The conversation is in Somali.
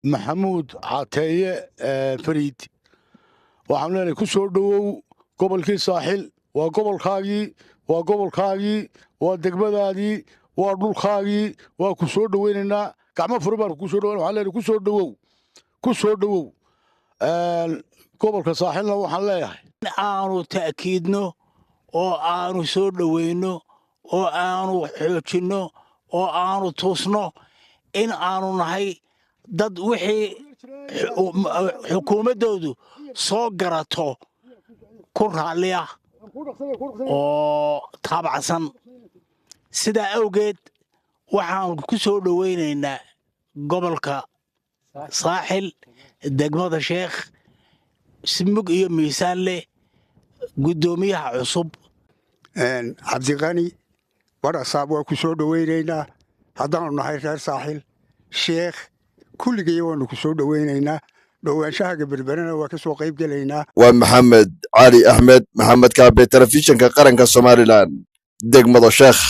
محمود عطية فريد وعملنا كسر دو قبل كي ساحل وقبل خاجي وقبل خاجي ودقبدادي ودول خاجي وكسر دويننا كم فربر كسر دو وعلنا كسر دو قبل كساحلنا وحلاها aanu ta'kiidno oo aanu soo dhaweyno oo aanu xoojino oo aanu tusno in aanu nahay dad wixii xukuumadoodu soo garato ku raaliya oo taabacsan sidaa awgeed waxaan ku soo dhaweynaynaa gobolka saaxil degmada sheekh simug iyo miisaan leh gudoomiyaha cusub cabdiqani warasaab waa ku soo dhaweynaynaa haddaanu nahay reer saaxil sheekh kulligii waanu ku soo dhaweynaynaa dhowaanshahaga berberena waa ka soo qayb gelaynaa waa maxamed cali axmed maxamed kaabe telefishinka qaranka somalilan degmada sheekh